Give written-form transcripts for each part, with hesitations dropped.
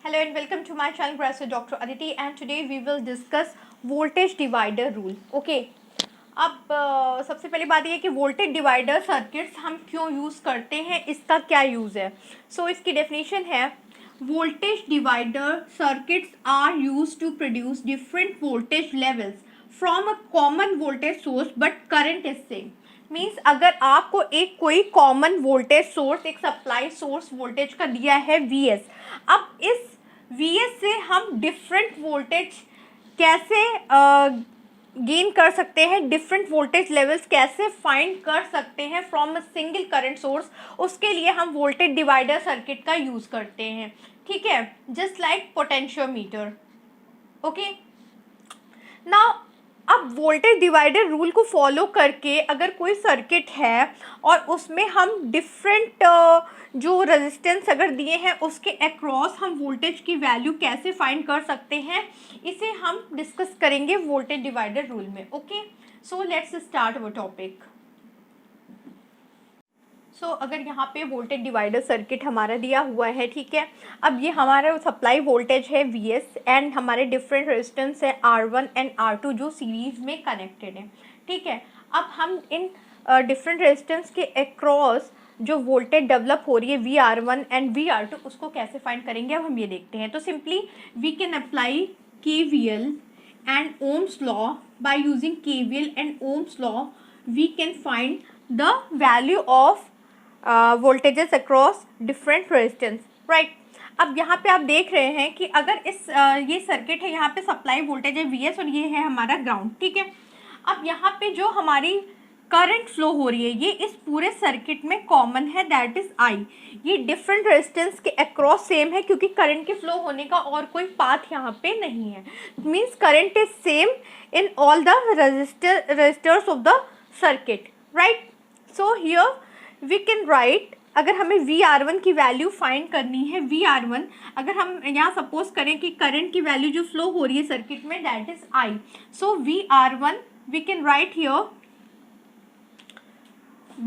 Hello and welcome to my channel Professor Dr. Aditi, and today we will discuss voltage divider rule. Okay. अब सबसे पहली बात ये कि वोल्टेज डिवाइडर सर्किट्स हम क्यों यूज़ करते हैं, इसका क्या यूज़ है. इसकी डेफिनेशन है voltage divider circuits are use to produce different voltage levels from a common voltage source but current is same. Means अगर आपको एक कोई कॉमन वोल्टेज सोर्स, एक सप्लाई सोर्स वोल्टेज का दिया है Vs, अब इस Vs से हम डिफरेंट वोल्टेज कैसे गेन कर सकते हैं, डिफरेंट वोल्टेज लेवल्स कैसे फाइंड कर सकते हैं from a single current source, उसके लिए हम वोल्टेज डिवाइडर सर्किट का यूज़ करते हैं. ठीक है, just like potentiometer. Okay. Now अब वोल्टेज डिवाइडर रूल को फॉलो करके अगर कोई सर्किट है और उसमें हम डिफरेंट जो रेजिस्टेंस अगर दिए हैं उसके अक्रॉस हम वोल्टेज की वैल्यू कैसे फाइंड कर सकते हैं, इसे हम डिस्कस करेंगे वोल्टेज डिवाइडर रूल में. Okay, so let's start our topic. अगर यहाँ पे वोल्टेज डिवाइडर सर्किट हमारा दिया हुआ है, ठीक है. अब ये हमारा सप्लाई वोल्टेज है Vs एंड हमारे डिफरेंट रेजिस्टेंस है R1 एंड R2 जो सीरीज में कनेक्टेड है. ठीक है. अब हम इन डिफरेंट रेजिस्टेंस के अक्रॉस जो वोल्टेज डेवलप हो रही है VR1 एंड VR2 उसको कैसे फाइंड करेंगे, अब हम ये देखते हैं. तो simply we can apply KVL and Ohm's law. By using KVL and Ohm's law we can find the value of voltages across different resistance. Right. अब यहाँ पे आप देख रहे हैं कि अगर इस ये सर्किट है, यहाँ पे सप्लाई वोल्टेज है Vs और ये है हमारा ग्राउंड. ठीक है. अब यहाँ पे जो हमारी करंट फ्लो हो रही है ये इस पूरे सर्किट में कॉमन है, दैट इज I. ये डिफरेंट रेजिस्टेंस के अक्रॉस सेम है क्योंकि करंट के फ्लो होने का और कोई पाथ यहाँ पे नहीं है. Means current is same in all the resistors of the circuit. Right. So here we can write, अगर हमें VR1 की वैल्यू फाइंड करनी है, VR1 अगर हम यहाँ सपोज करें कि करंट की वैल्यू जो फ्लो हो रही है सर्किट में that is I. So VR1 we can write here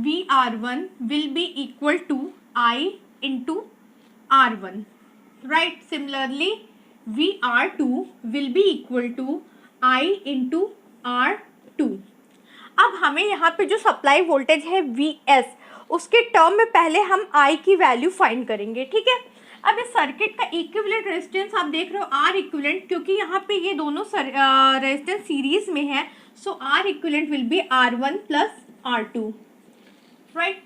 VR1 will be equal to I into R1. Right. Similarly, VR2 will be equal to I into R2. अब हमें यहाँ पे जो सप्लाई वोल्टेज है Vs उसके term में पहले हम I की वैल्यू फाइंड करेंगे. ठीक है. अब इस सर्किट का इक्विवेलेंट रेजिस्टेंस आप देख रहे हो R इक्विवेलेंट, क्योंकि यहाँ पे ये दोनों रेजिस्टेंस सीरीज में है. सो R equivalent will be R1 plus R2. Right.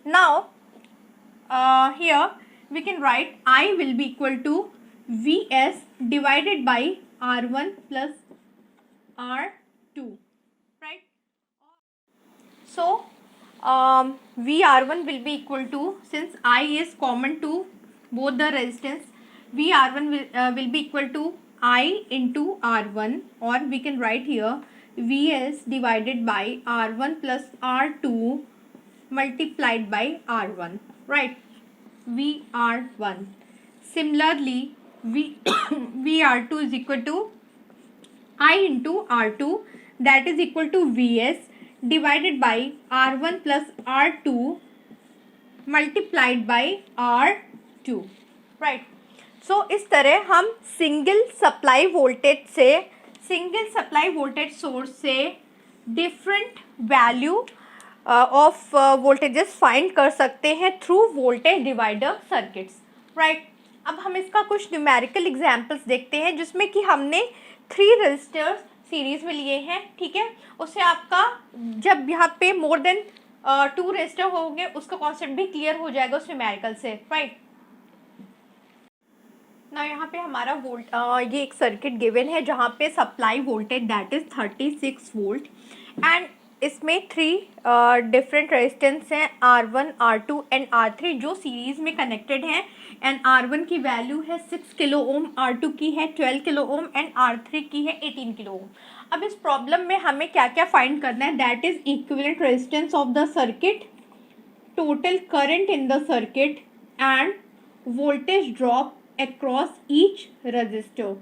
Now here we can write I will be equal to Vs divided by R1 plus R2. Right. So VR1 will be equal to, since I is common to both the resistance, VR1 will be equal to I into R1, or we can write here Vs divided by R1 plus R2 multiplied by R1. Right. VR1. Similarly, VR2 is equal to I into R2, that is equal to Vs divided by R1 plus R2 multiplied by R2. Right. So इस तरह हम single supply voltage source से different value of voltages find कर सकते हैं through voltage divider circuits. Right. अब हम इसका कुछ न्यूमेरिकल एग्जांपल्स देखते हैं जिसमें कि हमने 3 रजिस्टर्स सीरीज में लिए हैं. ठीक है. उससे आपका जब यहाँ पे मोर देन 2 रजिस्टर होंगे उसका कॉन्सेप्ट भी क्लियर हो जाएगा उस न्यूमेरिकल से. राइट. ना यहाँ पे हमारा ये एक सर्किट गिवन है जहाँ पे supply voltage that is 36 volt and इसमें 3 डिफरेंट रेजिस्टेंस हैं R1, R2 एंड R3 जो सीरीज में कनेक्टेड हैं. एंड R1 की वैल्यू है 6 किलो ओम, R2 की है 12 किलो ओम एंड R3 की है 18 किलो ओम. अब इस प्रॉब्लम में हमें क्या क्या फाइंड करना है, that is equivalent resistance of the circuit, total current in the circuit end voltage drop across each resistor.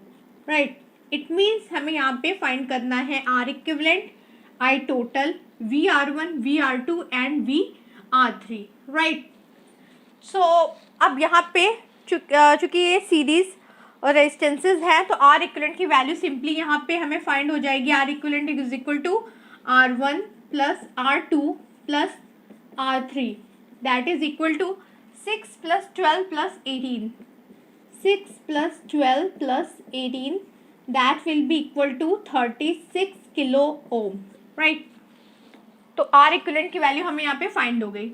Right. It means हमें यहाँ पे फाइंड करना है R equivalent, I total, VR1, VR2 and VR3. Right. So अब यहाँ पे चूँकि ये सीरीज और रेजिस्टेंसेज हैं तो आर इक्विवेलेंट की वैल्यू सिंपली यहाँ पे हमें फाइंड हो जाएगी। R equivalent is equal to R1 plus R2 plus R3 that is equal to 6 plus 12 plus 18, 6 plus 12 plus 18 that will be equal to 36 kilo ohm, right. तो आर इक्विवेलेंट की वैल्यू हमें यहाँ पे फाइंड हो गई,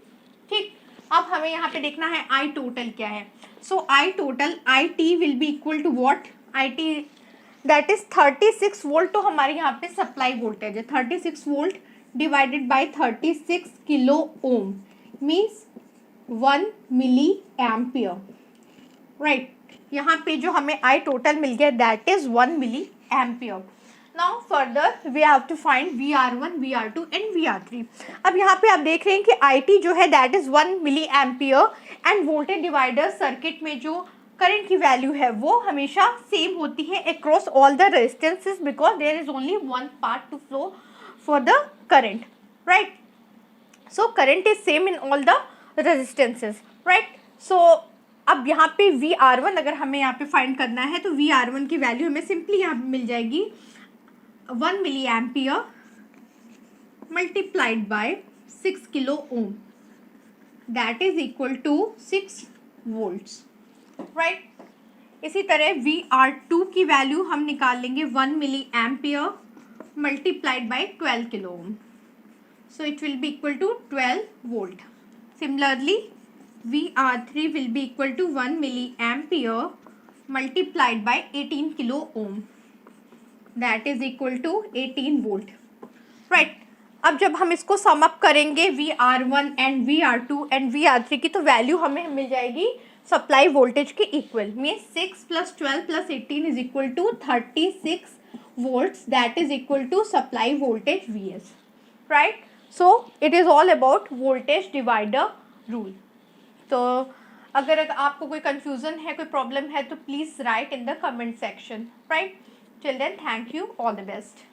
ठीक। अब हमें यहाँ पे देखना है आई टोटल क्या है। So I total, I T will be equal to what, I T that is 36 volt. तो हमारे यहाँ पे सप्लाई वोल्टेज है 36 volt divided by 36 kilo ohm means 1 milli ampere, right. यहाँ पे जो हमें आई टोटल मिल गया that is 1 milli ampere. Now further we have to find VR1, VR2 and VR3। अब यहाँ पे आप देख रहे हैं कि IT जो है that is 1 milli ampere and voltage divider circuit में जो करंट की वैल्यू है वो हमेशा सेम होती है across all the resistances because there is only one path to flow for the current, right. So current is same in all the resistances, right. So अब यहाँ पे VR1 अगर हमें यहाँ पे फाइंड करना है तो VR1 की वैल्यू हमें सिंपली यहाँ पे मिल जाएगी 1 milli ampere multiplied by 6 kilo ohm that is equal to 6 volts, right. इसी तरह VR2 की वैल्यू हम निकाल लेंगे 1 milli ampere multiplied by 12 kilo ohm, so it will be equal to 12 volt. Similarly VR3 will be equal to 1 milliampere multiplied by 18 kilo ohm that is equal to 18 volt, right। अब जब हम इसको sum up करेंगे VR1 and VR2 and VR3 की तो value हमें मिल जाएगी सप्लाई वोल्टेज के equal means 6 plus 12 plus 18 is equal to 36 volts that is equal to supply voltage VS, right. So it is all about voltage divider rule. तो अगर आपको कोई कंफ्यूजन है, कोई प्रॉब्लम है तो please write in the comment section, right. Till then thank you, all the best.